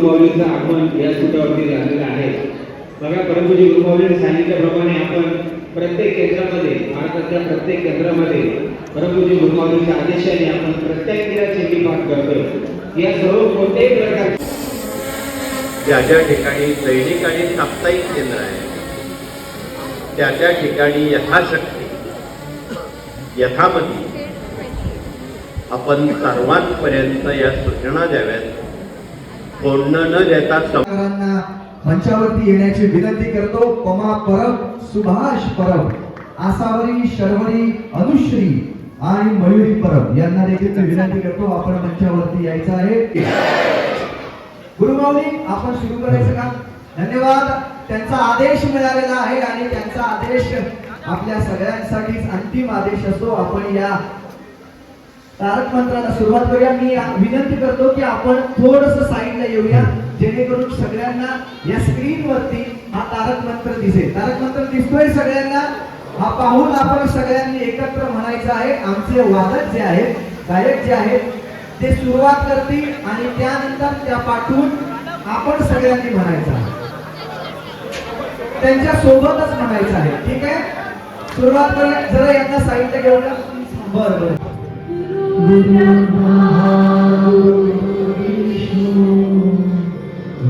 गुरुमाऊलींचं आगमन या सुटावरती झालेलं आहे. बघा, परमपूज्य गुरुमाऊलींनी सांगितल्याप्रमाणे आपण प्रत्येक केंद्रामध्ये, भारताच्या प्रत्येक केंद्रामध्ये परमपूज्य गुरुमाऊलींच्या आदेशाने आपण प्रत्येक दिवशी पाठ करतो. या सर्व कोणत्याही प्रकारचे ज्या ठिकाणी दैनिक आणि साप्ताहिक केंद्र आहे त्या ठिकाणी यथाशक्ती यथामती आपण सर्वांपर्यंत या सूचना द्याव्यात. कोण न देता मंचावरती येण्याची विनंती करतो. पमा परब, सुभाष परब, आसावरी, शर्वरी, अनुश्री आणि मयुरी परब यांना देखील विनंती करतो आपण मंचावरती यायचं आहे. गुरुमाऊली, आपण सुरू करायचं का? धन्यवाद. त्यांचा आदेश मिळालेला आहे आणि त्यांचा आदेश आपल्या सगळ्यांसाठीच अंतिम आदेश असतो. आपण या तारक मंत्राला सुरुवात करूया. मी विनंती करतो की आपण थोडस साईडला येऊया जेणेकरून सगळ्यांना या स्क्रीन वरती हा तारक मंत्र दिसेल. तारक मंत्र दिसतोय सगळ्यांना? हा पाहून आपण सगळ्यांनी एकत्र म्हणायचं आहे. आमचे वादक जे आहेत, गायक जे आहेत, ते सुरुवात करतील आणि त्यानंतर त्या पाठवून आपण सगळ्यांनी म्हणायचं आहे. त्यांच्या सोबतच म्हणायचं आहे. ठीक आहे, सुरुवात करूया. जरा यांना साईडला घेऊन जा. बरं बरं.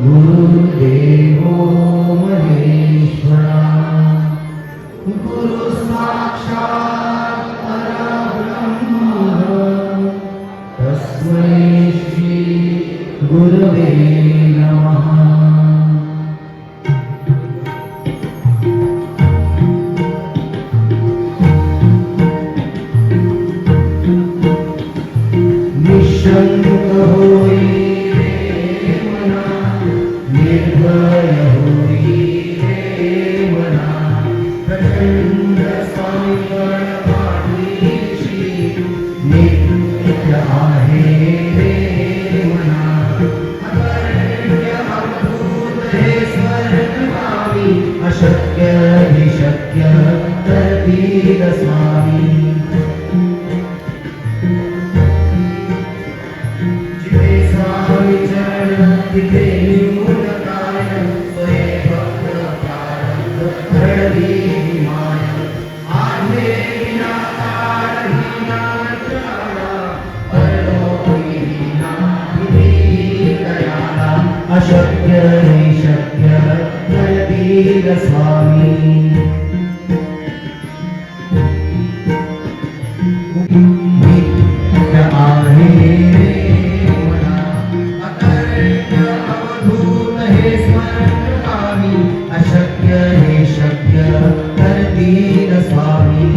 गुरुदेवो महेश्वरा, गुरु साक्षात परब्रह्म, तस्मै श्री गुरवे नमः. निशंक होई रे मना, निर्भय होई रे मना, प्रचंड सायकल पाठीशी नित्य आहे रे मना. अकर्ण्य अद्भुत हे स्वर्गगामी, अशक्य हि शक्य करतील स्वामी. तिथे निमूल काय स्वये भक्त प्रारंभ घडली माय. आहे विनाकार विनाचारा, परलोकी विना विधी दयाला, अशक्य हि शक्य करतील स्वामी. नित्य आहे अशक्य हे शक्य करतील स्वामी.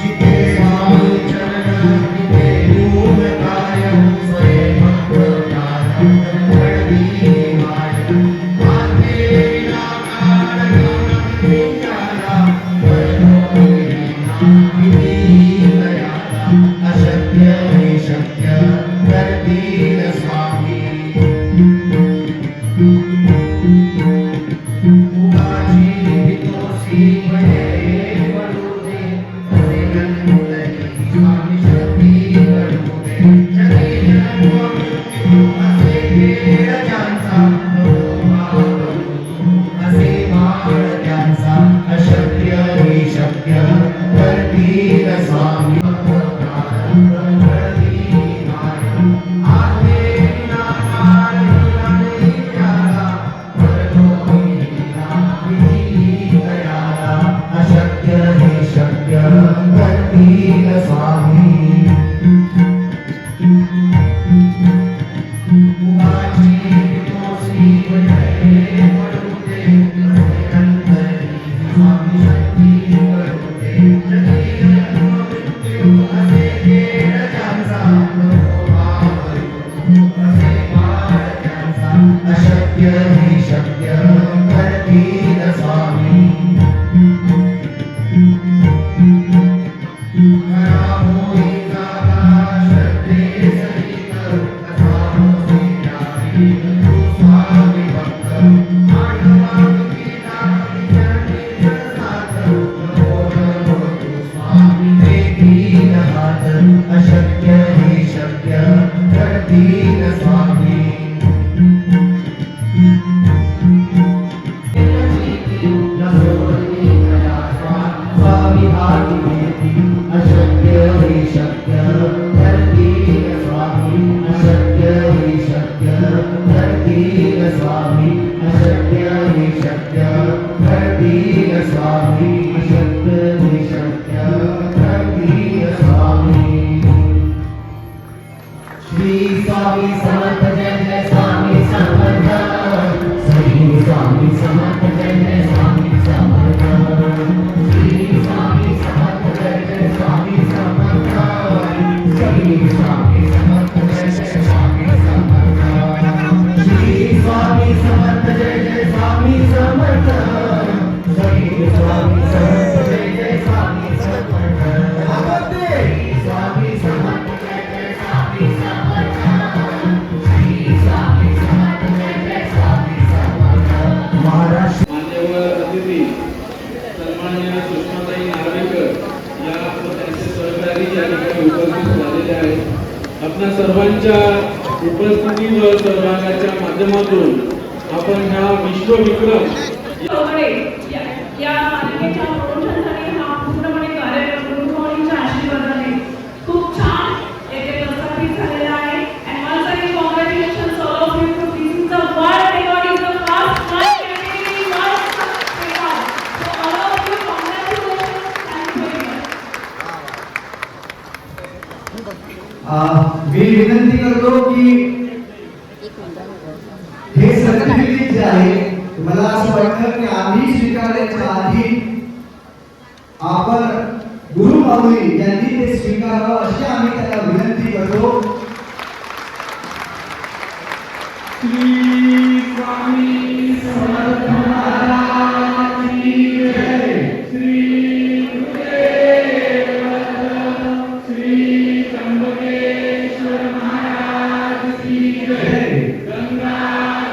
जिथे स्वामी चरण तिथे मूल काय, स्वये भक्त प्रारंभ घडली माय. माते विनाकार विचारा, परलोकी विधी दयाला, अशक्य हि शक्य करतील स्वामी. उगाची हितोसी भये पडू दे, असे गणपती स्वामी शक्ती पडू दे. जगी जन्म मृत्यू असे खेळ ज्यांचा, असे बाळ त्यांचा, अशक्य हि शक्य करतील स्वामी. अशक्य हे शक्य करतील स्वामी. उगाची हितोसी भये पडू दे, असे गणपती स्वामी शक्ती पडू दे. जगी जन्म मृत्यू असे खेळ ज्यांचा, असे बाळ त्यांचा, अशक्य हे शक्य करतील स्वामी. स्वामी भक्त स्वामी अशक्य हि शक्य प्रतीक स्वामी अशक्य हि शक्य प्रतीक स्वामी श्री स्वामी समर्थ जय जय स्वामी समर्थ श्री स्वामी समर्थ जय जय स्वामी समर्थ श्री स्वामी समर्थ जय जय स्वामी समर्थ श्री स्वामी समर्थ जय जय स्वामी समर्थ श्री स्वामी समर्थ जय जय स्वामी समर्थ श्री स्वामी समर्थ जय जय स्वामी समर्थ श्री स्वामी समर्थ जय जय स्वामी समर्थ श्री स्वामी समर्थ जय जय स्वामी समर्थ महाराष्ट्र मान्यवर अतिथी सन्माननीय सुषमाताई नार्वेकर या त्यांचे सहकारी या ठिकाणी उपस्थित झालेले आहेत. आपल्या सर्वांच्या उपस्थिती व सहभागाच्या माध्यमातून आपण ह्या विश्वविक्रम या मालिकेच्या प्रमोशनसाठी हा पूर्णपणे कार्यक्रम गुरुभाऊंच्या आशीर्वादाने खूप छान येथे प्रस्थापित झालेला आहे. And once again congratulations all of you for this is the world record is the first one category world record. So all of you congratulations and very much. मी विनंती करतो की हे सर्टिफिकेट जे आहे मला असं वाटतं की आम्ही स्वीकारण्याच्या आधी आपण गुरु माऊली यांनी ते स्वीकारावं अशी आम्ही त्याला विनंती करतो. श्री स्वामी समर्थ महाराज की जय. श्री गुरुदेव दत्त. श्री त्र्यंबकेश्वर महाराज की जय. गंगा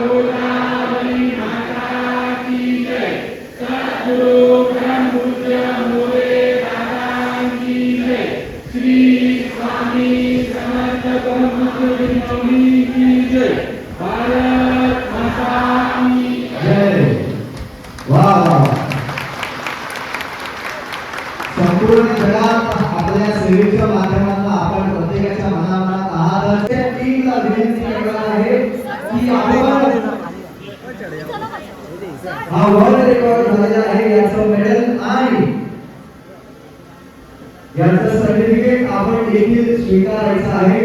गोदावरी माता की जय. सद्गुरु परम पूज्य मोरे दादा की जय. श्री स्वामी समर्थ परम पूज्य गुरुदेव की जय. भारत माता की जय. वाह. संपूर्ण जगात आपल्या सेवेच्या माध्यमातून आपण प्रत्येकाच्या मनामनात आहात. त्या टीमला विनंती करणार आहे की आपण हा वर्ल्ड रेकॉर्ड झालेला आहे याचं मेडल आणि याचं सर्टिफिकेट आपण देखील स्वीकारायचं आहे.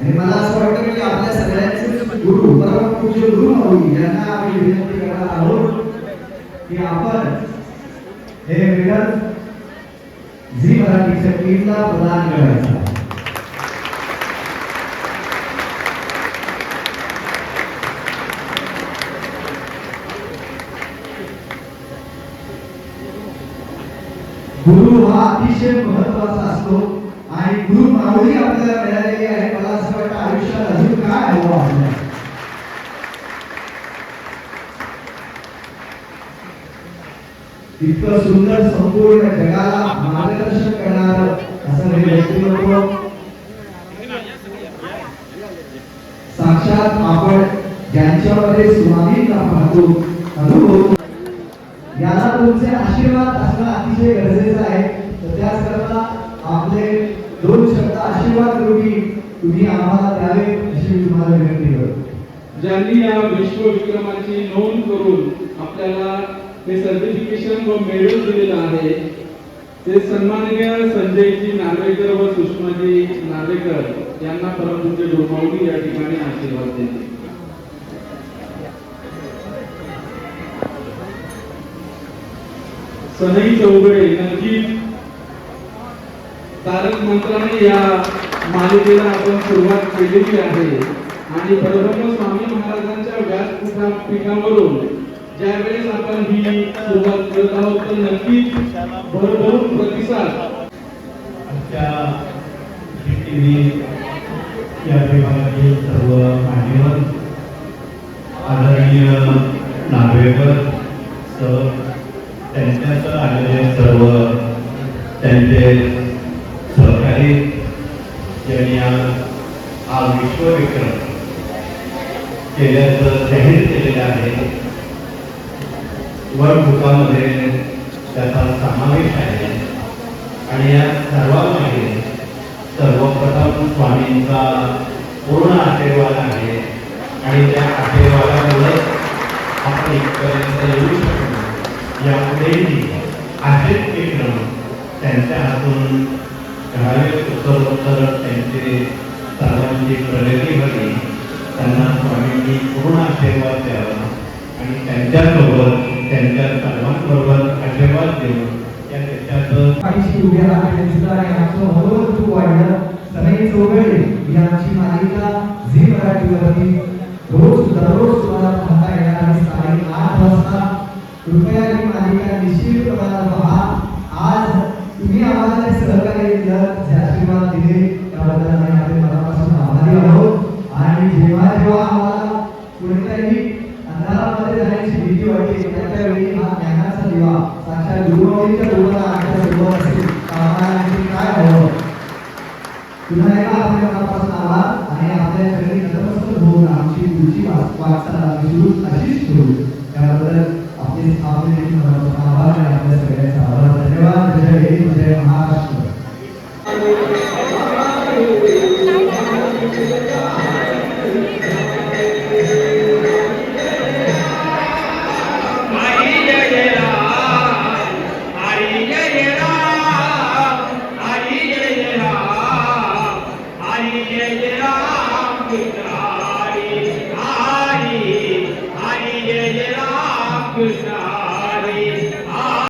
आणि मला असं वाटतं की आपल्या सगळ्यांचे गुरु परम पूज्य गुरु माऊली यांना आम्ही विनंती करणार आहोत की आपण हे मेडल झी मराठीच्या टीमला प्रदान करायचं. गुरु हा अतिशय महत्वाचा असतो आणि गुरु माऊली आपल्याला मिळालेली आहे. मला असं वाटतं आयुष्यात अजून काय हवं आपल्याला. इतकं सुंदर संपूर्ण जगाला मार्गदर्शन करणार असं हे व्यक्तिमत्व साक्षात आपण ज्यांच्यामध्ये स्वामींना पाहतो अनुभवतो याला तुमचे आशीर्वाद असणं अतिशय गरजेचं आहे. तर त्याचकरता आपले दोन शब्द आशीर्वाद रूपी तुम्ही आम्हाला द्यावे अशी मी तुम्हाला विनंती करतो. ज्यांनी या विश्वविक्रमाची नोंद करून आपल्याला हे सर्टिफिकेशन व मेडल दिलेलं आहे ते सन्माननीय संजयजी नार्वेकर व सुषमाजी नार्वेकर यांना परमपूज्य गुरुमाऊली या ठिकाणी आशीर्वाद देते. सनई चौगडे नक्कीच तारक मंत्राने या मालिकेला आपण सुरुवात केलेली आहे आणि परब्रह्म स्वामी महाराजांच्या व्यासपीठावरून ज्यावेळेस आपण ही सुरुवात करत आहोत तर नक्कीच भरभरून प्रतिसाद आमच्या टीव्ही या विभागातील सर्व मान्यवर आदरणीय नार्वेकर सर त्यांच्यासह आलेले सर्व त्यांचे सहकारी ज्यांनी हा विश्वविक्रम केल्याचं जाहीर केलेलं आहे. वर्ल्ड बुकामध्ये त्याचा समावेश आहे आणि या सर्वांमध्ये सर्वप्रथम स्वामींचा पूर्ण आशीर्वाद आहे. आणि त्या आशीर्वादामुळे आपण इथपर्यंत येऊ शकतो. यापुढेही असेच विक्रम त्यांच्या हातून घडावे, उत्तरोत्तर त्यांचे सर्वांची प्रगती व्हावी, त्यांना स्वामींनी पूर्ण आशीर्वाद द्यावा आणि त्यांच्यासोबत त्यांच्या सर्वांबरोबर आशीर्वाद देऊन या देशाचं पाठीशी उभे राहण्याने सुद्धा आणि आमचं मनोबल खूप वाढलं. सनई चौघडे ही आमची मालिका झी मराठीवरती दररोज तुम्हाला पाहता येणार आहे. सकाळी 8 वाजता कृपया ही मालिका निश्चित प्रमाणात पहा. आज तुम्ही आम्हाला जे सहकार्य केलं, जे आशीर्वाद दिले त्याबद्दल आम्ही आपले मनापासून आभारी आहोत. आणि जेव्हा आम्हाला कोणत्याही अंधारामध्ये जाण्याची भीती वाटते त्यावेळी हा ज्ञानाचा दिवा साक्षात गुरुमाऊलीच्या रूपाला आमच्या समोर असेल तर आम्हाला आणखी काय हवं. पुन्हा एकदा आपल्या मनापासून आभार आणि आपल्या चरणी नतमस्तक होऊन आमची पुढची वाटचाल सुरू अशीच करू. त्याबद्दल आपले मनापासून आभार आणि आपल्या सगळ्यांचा आभार. धन्यवाद. जय हिंद, जय महाराष्ट्र. Krishna